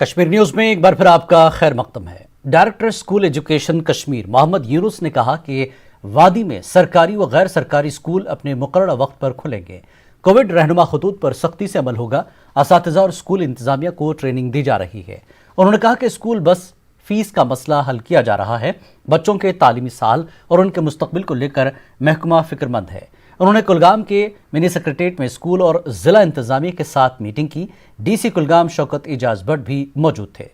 Kashmir news میں ایک بار پھر آپ کا خیر مقدم ہے۔ ڈائریکٹر اسکول ایجوکیشن کشمیر محمد یونس نے کہا کہ وادی میں سرکاری و غیر سرکاری اسکول اپنے مقررہ وقت پر کھلیں گے۔ کووڈ رہنما خطوط پر سختی سے عمل ہوگا۔ اساتذہ اور اسکول انتظامیہ کو ٹریننگ دی جا رہی ہے۔ انہوں نے کہا کہ اسکول بس فیس کا مسئلہ حل کیا جا رہا ہے۔ بچوں کے تعلیمی سال اور ان کے مستقبل کو لے کر محکمہ فکر مند ہے۔ انہوں نے کلگام کے منی سیکریٹریٹ میں اسکول اور ضلع انتظامیہ کے ساتھ میٹنگ کی۔ ڈی سی کلگام شوکت اعجاز بٹ بھی موجود تھے۔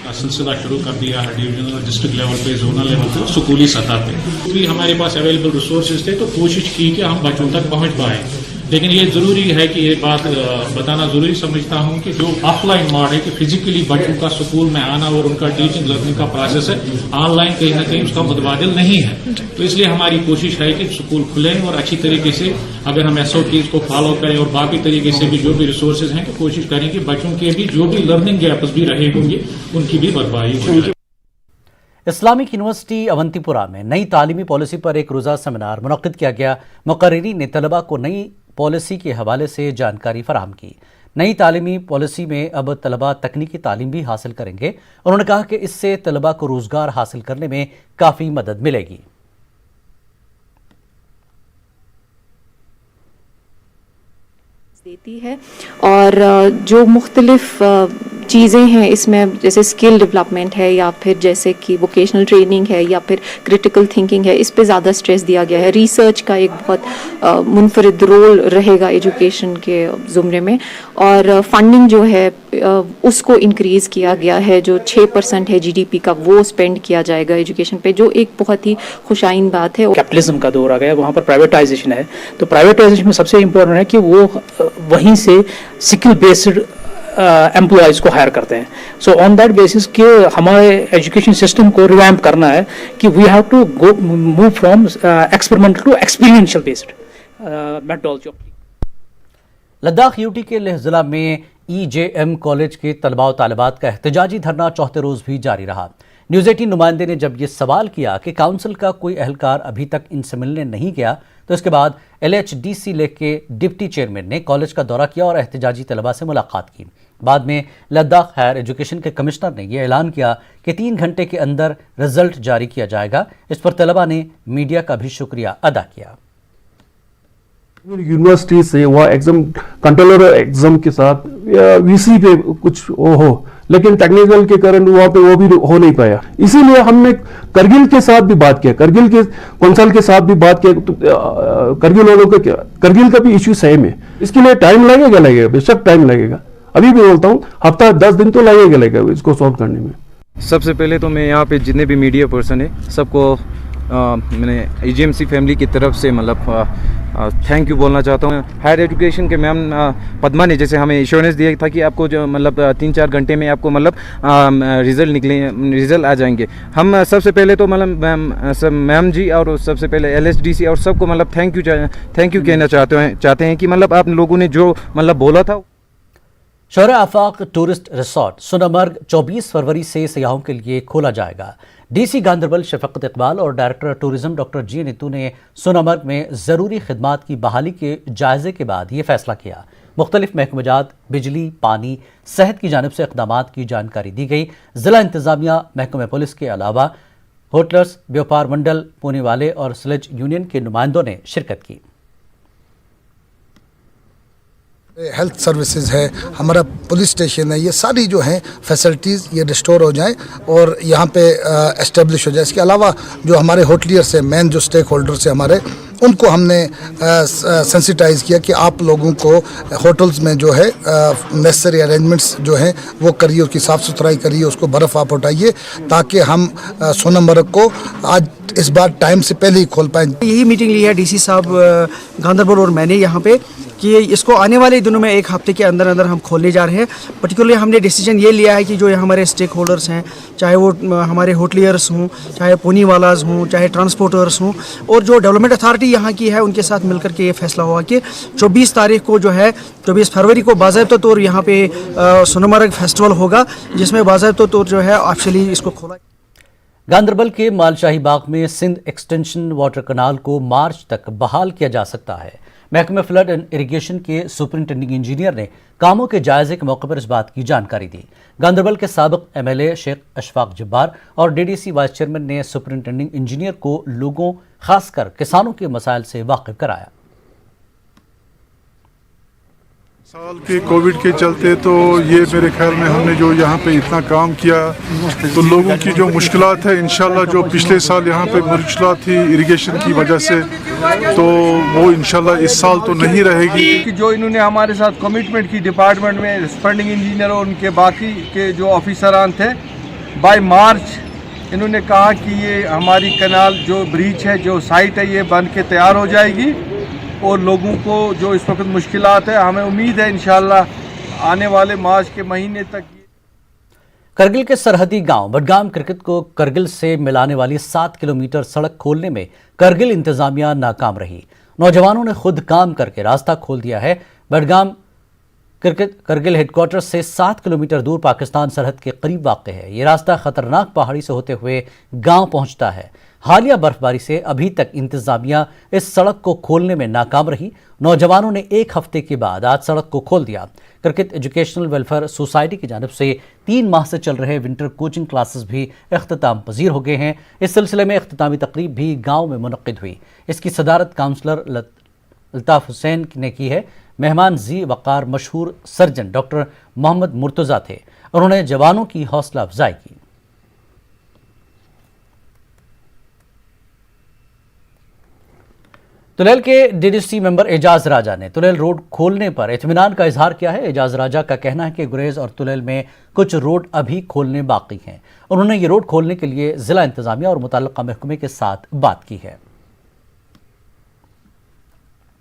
کا سلسلہ شروع کر دیا ہے ڈویژنل اور ڈسٹرکٹ لیول پہ، زونل لیول پہ، سکولی سطح پہ بھی ہمارے پاس اویلیبل ریسورسز تھے تو کوشش کی کہ ہم بچوں تک پہنچ پائیں۔ لیکن یہ ضروری ہے کہ یہ بات بتانا ضروری سمجھتا ہوں کہ جو آف لائن موڈ ہے کہ فزیکلی بچوں کا اسکول میں آنا اور ان کا ٹیچنگ لرننگ کا پروسیس ہے، آن لائن کہیں نہ کہیں اس کا متبادل نہیں ہے۔ تو اس لیے ہماری کوشش ہے کہ اسکول کھلیں اور اچھی طریقے سے اگر ہم SOPs کو فالو کریں اور باقی طریقے سے بھی جو بھی ریسورسز ہیں تو کوشش کریں کہ بچوں کے بھی جو بھی لرننگ گیپس بھی رہے ہوں گے ان کی بھی بھرپائی ہو جائے۔ اسلامک یونیورسٹی اونتی پورہ میں نئی تعلیمی پالیسی پر ایک روزہ سیمینار منعقد کیا گیا۔ مقررین نے طلباء کو نئی پالیسی کے حوالے سے جانکاری فراہم کی۔ نئی تعلیمی پالیسی میں اب طلباء تکنیکی تعلیم بھی حاصل کریں گے۔ انہوں نے کہا کہ اس سے طلباء کو روزگار حاصل کرنے میں کافی مدد ملے گی۔ دیتی ہے اور جو مختلف چیزیں ہیں اس میں جیسے اسکل ڈیولپمنٹ ہے یا پھر جیسے کہ ووکیشنل ٹریننگ ہے یا پھر کریٹیکل تھنکنگ ہے، اس پہ زیادہ اسٹریس دیا گیا ہے۔ ریسرچ کا ایک بہت منفرد رول رہے گا ایجوکیشن کے زمرے میں، اور فنڈنگ جو ہے اس کو انکریز کیا گیا ہے۔ جو 6% ہے GDP کا وہ اسپینڈ کیا جائے گا ایجوکیشن پہ، جو ایک بہت ہی خوشائن بات ہے۔ کیپٹلزم کا دور آ گیا، وہاں پر پرائیویٹائزیشن ہے، تو پرائیویٹائزیشن میں سب سے امپورٹنٹ ہے کہ وہ وہیں سے سکل بیسڈ امپلائیز کو ہائر کرتے ہیں۔ سو آن دیٹ بیسس کہ ہمارے ایجوکیشن سسٹم کو ریویمپ کرنا ہے کہ we have to go move from experimental to experiential based methodology. Ladakh UT کے لیہ ضلع میں EJM کالج کے طلباء و طالبات کا احتجاجی دھرنا چوتھے روز بھی جاری رہا۔ نیوز 18 نمائندے نے جب یہ سوال کیا کہ کونسل کا کوئی اہلکار ابھی تک ان سے ملنے نہیں گیا تو اس کے بعد LHDC لیک کے ڈپٹی چیئرمین نے کالج کا دورہ کیا اور احتجاجی طلباء سے ملاقات کی۔ بعد میں لداخ ہائر ایجوکیشن کے کمشنر نے یہ اعلان کیا کہ 3 گھنٹے کے اندر رزلٹ جاری کیا جائے گا۔ اس پر طلباء نے میڈیا کا بھی شکریہ ادا کیا۔ یونیورسٹی سے وہ ایگزام کنٹرولر ایگزام کے ساتھ VC پہ کچھ ہو، لیکن ٹیکنیکل کے کارن وہاں پہ وہ بھی ہو نہیں پایا۔ اسی لیے ہم نے کرگل کے ساتھ بھی بات کیا، کرگل کے کونسل کے ساتھ بھی بات کیا۔ کرگل والوں کا کیا، کرگل کا بھی ایشو سیم ہے۔ اس کے لیے ٹائم لگے گا، بے شک ٹائم لگے گا۔ ابھی بھی بولتا ہوں ہفتہ 10 دن تو لگے گا اس کو سالو کرنے میں۔ سب سے پہلے تو میں یہاں پہ جتنے بھی میڈیا پرسن ہیں سب کو میں نے EJMC فیملی کی طرف سے تھینک یو بولنا چاہتا ہوں۔ ہائر ایجوکیشن کے میم پدما نے جیسے ہمیں ایشورنس دیا تھا کہ آپ کو جو 3-4 گھنٹے میں آپ کو ریزلٹ آ جائیں گے۔ ہم سب سے پہلے تو میم جی اور سب سے پہلے LHDC اور سب کو تھینک یو کہنا چاہتے ہیں کہ آپ لوگوں نے جو بولا تھا۔ شورا آفاق ٹورسٹ ریسارٹ سونامرگ 24 فروری سے سیاحوں کے لیے کھولا جائے گا۔ DC گاندربل شفقت اقبال اور director tourism doctor G Neetu نے سونامرگ میں ضروری خدمات کی بحالی کے جائزے کے بعد یہ فیصلہ کیا۔ مختلف محکمہ جات، بجلی، پانی، صحت کی جانب سے اقدامات کی جانکاری دی گئی۔ ضلع انتظامیہ، محکمہ پولیس کے علاوہ ہوٹلرز، بیوپار منڈل، پونے والے اور سلج یونین کے نمائندوں نے شرکت کی۔ ہیلتھ سروسز ہے، ہمارا پولیس اسٹیشن ہے، یہ ساری جو ہیں فیسلٹیز یہ ریسٹور ہو جائیں اور یہاں پہ اسٹیبلش ہو جائے۔ اس کے علاوہ جو ہمارے ہوٹلیئرس ہیں، مین جو اسٹیک ہولڈرس ہیں ہمارے، ان کو ہم نے سینسیٹائز کیا کہ آپ لوگوں کو ہوٹلز میں جو ہے نیسسری ارینجمنٹس جو ہیں وہ کریے، اس کی صاف ستھرائی کریے، اس کو برف آپ ہٹائیے تاکہ ہم سونامرگ کو آج اس بار ٹائم سے پہلے ہی کھول پائیں۔ یہی میٹنگ لی ہے DC صاحب گاندربل اور میں نے یہاں پہ کہ اس کو آنے والے دنوں میں 1 ہفتے کے اندر ہم کھولنے جا رہے ہیں۔ پرٹیکولرلی ہم نے ڈیسیجن یہ لیا ہے کہ جو ہمارے اسٹیک ہولڈرس ہیں، چاہے وہ ہمارے ہوٹلیئرس ہوں، چاہے پونی والاز ہوں، چاہے ٹرانسپورٹرس ہوں، اور جو ڈیولپمنٹ اتھارٹی یہاں کی ہے ان کے ساتھ مل کر کے یہ فیصلہ ہوا کہ 24 تاریخ کو جو ہے 24 فروری کو باضابطہ طور یہاں پہ سونامرگ فیسٹیول ہوگا، جس میں باضابطہ طور جو ہے آفیشلی اس کو کھولا۔ گاندربل کے مال شاہی باغ میں سندھ ایکسٹینشن واٹر کنال کو مارچ تک بحال کیا جا سکتا ہے۔ محکمہ فلڈ اینڈ اریگیشن کے سپرنٹینڈنگ انجینئر نے کاموں کے جائزے کے موقع پر اس بات کی جانکاری دی۔ گاندربل کے سابق ایم ایل اے شیخ اشفاق جبار اور D D C vice chairman نے سپرنٹینڈنگ انجینئر کو لوگوں خاص کر کسانوں کے مسائل سے واقف کرایا۔ سال کے کووڈ کے چلتے تو یہ میرے خیال میں ہم نے جو یہاں پہ اتنا کام کیا تو لوگوں کی جو مشکلات ہے انشاءاللہ جو پچھلے سال یہاں پہ مشکلات تھی اریگیشن کی وجہ سے تو وہ انشاءاللہ اس سال تو نہیں رہے گی۔ جو انہوں نے ہمارے ساتھ کمٹمنٹ کی ڈپارٹمنٹ میں سپرنٹنڈنگ انجینئر اور ان کے باقی کے جو آفیسران تھے، بائی مارچ انہوں نے کہا کہ یہ ہماری کنال جو بریچ ہے جو سائٹ ہے یہ بن کے تیار ہو جائے گی اور لوگوں کو جو اس وقت مشکلات ہے ہمیں امید ہے انشاءاللہ آنے والے مارچ کے مہینے تک۔ کرگل کے سرحدی گاؤں بڈگام کرکٹ کو کرگل سے ملانے والی 7 کلومیٹر سڑک کھولنے میں کرگل انتظامیہ ناکام رہی۔ نوجوانوں نے خود کام کر کے راستہ کھول دیا ہے۔ بڈگام کرکٹ کرگل ہیڈ کوارٹر سے 7 کلومیٹر دور پاکستان سرحد کے قریب واقع ہے۔ یہ راستہ خطرناک پہاڑی سے ہوتے ہوئے گاؤں پہنچتا ہے۔ حالیہ برف باری سے ابھی تک انتظامیہ اس سڑک کو کھولنے میں ناکام رہی۔ نوجوانوں نے ایک ہفتے کے بعد آج سڑک کو کھول دیا۔ کرکٹ ایجوکیشنل ویلفیئر سوسائٹی کی جانب سے 3 ماہ سے چل رہے ونٹر کوچنگ کلاسز بھی اختتام پذیر ہو گئے ہیں۔ اس سلسلے میں اختتامی تقریب بھی گاؤں میں منعقد ہوئی۔ اس کی صدارت کاؤنسلر الطاف حسین نے کی ہے۔ مہمان ذی وقار مشہور سرجن ڈاکٹر محمد مرتضیٰ تھے۔ انہوں نے جوانوں کی حوصلہ افزائی کی۔ تلیل کے ڈی ڈی سی ممبر اعجاز راجہ نے تلیل روڈ کھولنے پر اطمینان کا اظہار کیا ہے۔ اعجاز راجہ کا کہنا ہے کہ گریز اور تلیل میں کچھ روڈ ابھی کھولنے باقی ہیں۔ انہوں نے یہ روڈ کھولنے کے لیے ضلع انتظامیہ اور متعلقہ محکمے کے ساتھ بات کی ہے۔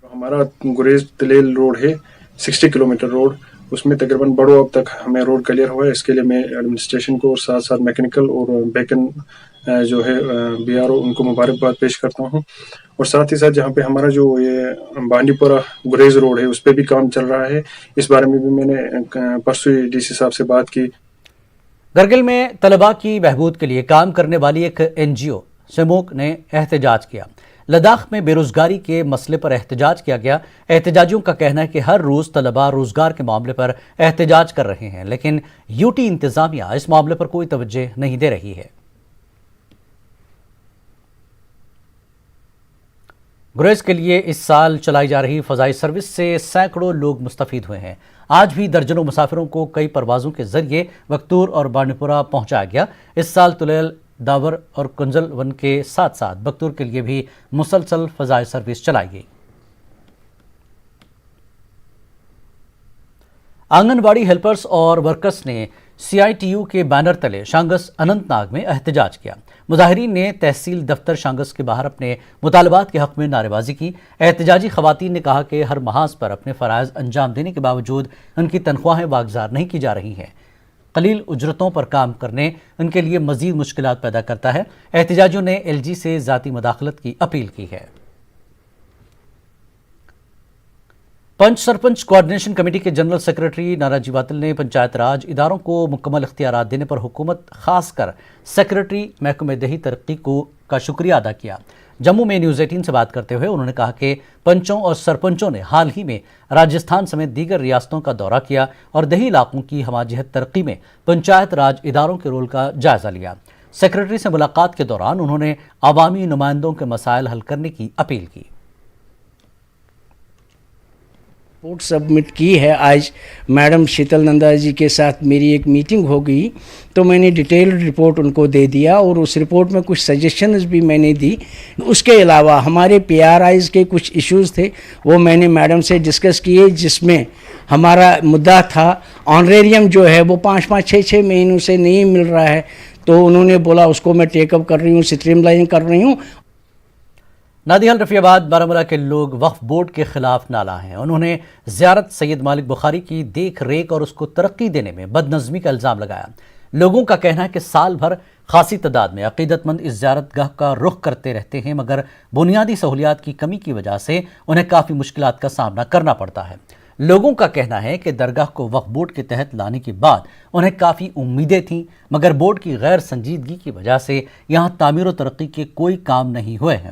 ہمارا گریز تلیل روڈ ہے 60 کلومیٹر روڈ، اس میں تقریباً بڑو اب تک ہمیں روڈ کلیئر ہوا ہے۔ اس کے لیے میں ایڈمنسٹریشن کو اور ساتھ ساتھ میکینیکل اور بیکن جو ہے بی آر او ان کو مبارکباد پیش کرتا ہوں۔ اور ساتھ ہی ساتھ جہاں پہ ہمارا جو یہ بانڈی پورہ گریز روڈ ہے اس پہ بھی کام چل رہا ہے۔ اس بارے میں بھی میں نے پرسوں ڈی سی صاحب سے بات کی۔ گرگل میں طلباء کی بہبود کے لیے کام کرنے والی ایک NGO سموک نے احتجاج کیا۔ لداخ میں بے روزگاری کے مسئلے پر احتجاج کیا گیا۔ احتجاجیوں کا کہنا ہے کہ ہر روز طلباء روزگار کے معاملے پر احتجاج کر رہے ہیں، لیکن UT انتظامیہ اس معاملے پر کوئی توجہ نہیں دے رہی ہے۔ گریز کے لیے اس سال چلائی جا رہی فضائی سروس سے سینکڑوں لوگ مستفید ہوئے ہیں۔ آج بھی درجنوں مسافروں کو کئی پروازوں کے ذریعے وکتور اور بانڈی پورہ پہنچایا گیا۔ اس سال تلیل، داور اور کنزل ون کے ساتھ ساتھ بکتور کے لیے بھی مسلسل فضائی سروس چلائی گئی۔ آنگن واڑی ہیلپرز اور ورکرز نے CITU کے بینر تلے شانگس اننت ناگ میں احتجاج کیا۔ مظاہرین نے تحصیل دفتر شانگس کے باہر اپنے مطالبات کے حق میں نعرے بازی کی۔ احتجاجی خواتین نے کہا کہ ہر محاذ پر اپنے فرائض انجام دینے کے باوجود ان کی تنخواہیں واگزار نہیں کی جا رہی ہیں۔ قلیل اجرتوں پر کام کرنے ان کے لیے مزید مشکلات پیدا کرتا ہے۔ احتجاجیوں نے LG سے ذاتی مداخلت کی اپیل کی ہے۔ پنچ سرپنچ کوآرڈینیشن کمیٹی کے جنرل سیکرٹری ناراجی واتل نے پنچایت راج اداروں کو مکمل اختیارات دینے پر حکومت خاص کر سیکرٹری محکمہ دیہی ترقی کا شکریہ ادا کیا۔ جموں میں نیوز 18 سے بات کرتے ہوئے انہوں نے کہا کہ پنچوں اور سرپنچوں نے حال ہی میں راجستھان سمیت دیگر ریاستوں کا دورہ کیا اور دیہی علاقوں کی ہمہ جہت ترقی میں پنچایت راج اداروں کے رول کا جائزہ لیا۔ سیکرٹری سے ملاقات کے دوران انہوں نے عوامی نمائندوں کے مسائل حل کرنے کی اپیل کی۔ رپورٹ سبمٹ کی ہے۔ آج میڈم شیتل نندا جی کے ساتھ میری ایک میٹنگ ہو گئی تو میں نے ڈیٹیل رپورٹ ان کو دے دیا اور اس رپورٹ میں کچھ سجیشنز بھی میں نے دی۔ اس کے علاوہ ہمارے PRIs کے کچھ ایشوز تھے وہ میں نے میڈم سے ڈسکس کیے، جس میں ہمارا مدعا تھا آنریریم جو ہے وہ 5-6 مہینوں سے نہیں مل رہا ہے، تو انہوں نے بولا اس کو میں ٹیک اپ کر رہی ہوں، اسٹریم لائن کر رہی ہوں۔ نادیال رفیع آباد بارہمولہ کے لوگ وقف بورڈ کے خلاف نالہ ہیں۔ انہوں نے زیارت سید مالک بخاری کی دیکھ ریکھ اور اس کو ترقی دینے میں بد نظمی کا الزام لگایا۔ لوگوں کا کہنا ہے کہ سال بھر خاصی تعداد میں عقیدت مند اس زیارت گاہ کا رخ کرتے رہتے ہیں، مگر بنیادی سہولیات کی کمی کی وجہ سے انہیں کافی مشکلات کا سامنا کرنا پڑتا ہے۔ لوگوں کا کہنا ہے کہ درگاہ کو وقف بورڈ کے تحت لانے کے بعد انہیں کافی امیدیں تھیں، مگر بورڈ کی غیر سنجیدگی کی وجہ سے یہاں تعمیر و ترقی کے کوئی کام نہیں ہوئے ہیں۔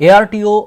ARTO